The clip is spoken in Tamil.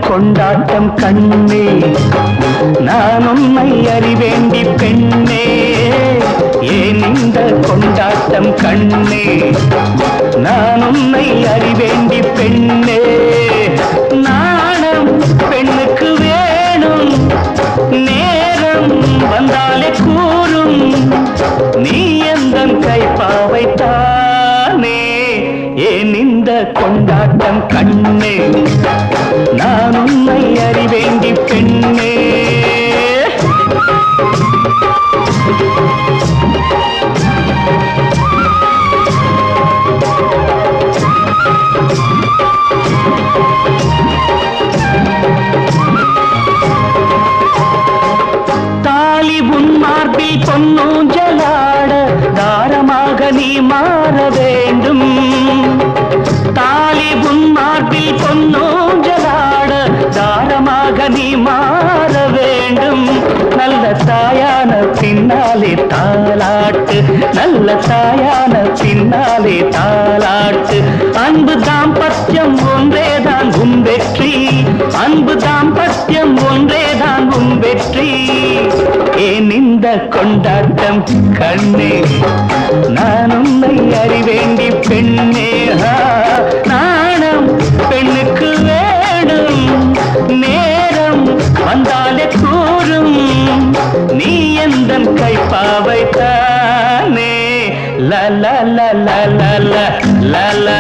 கொண்டாட்டம் கண்ணே நான் உன்னை அறிவேண்டி பெண்ணே ஏன் இந்த கொண்டாட்டம் கண்ணே நான் உன்னை அறிவேண்டி பெண்ணே நாணம் பெண்ணுக்கு வேணும் நேரம் வந்தாலே கூறும் நீ எந்தன் கைப்பாவைத்தானே ஏன் இந்த கொண்டாட்டம் கண்ணே நான் உன்னை அறிவேண்டி பெண்ணே தாலி உன் மார்பில் பொன்னூஞ்சலாட தாரமாக நீ மாற வேண்டும் தாலி உன் மார்பில் பொன்னூஞ்சலாட தாரமாக நீ மாற வேண்டும் நல்ல தாயான பின்னாலே தாலாட்டு நல்ல தாயான பின்னாலே தாலாட்டு அன்பு தாம்பத்தியம் ஒன்றேதான் உன் வெற்றி அன்பு தாம்பத்தியம் ஒன்றேதான் உன் வெற்றி ஏன் இந்த கொண்டாட்டம் கண்ணே நான் உன்னை அறிவேண்டி பெண்ணே நாணம் பெண்ணுக்கு வேணும் நேரம் வந்தாலே கூறும் நீ எந்தன் கைப்பாவைத்தானே la la la la la la la la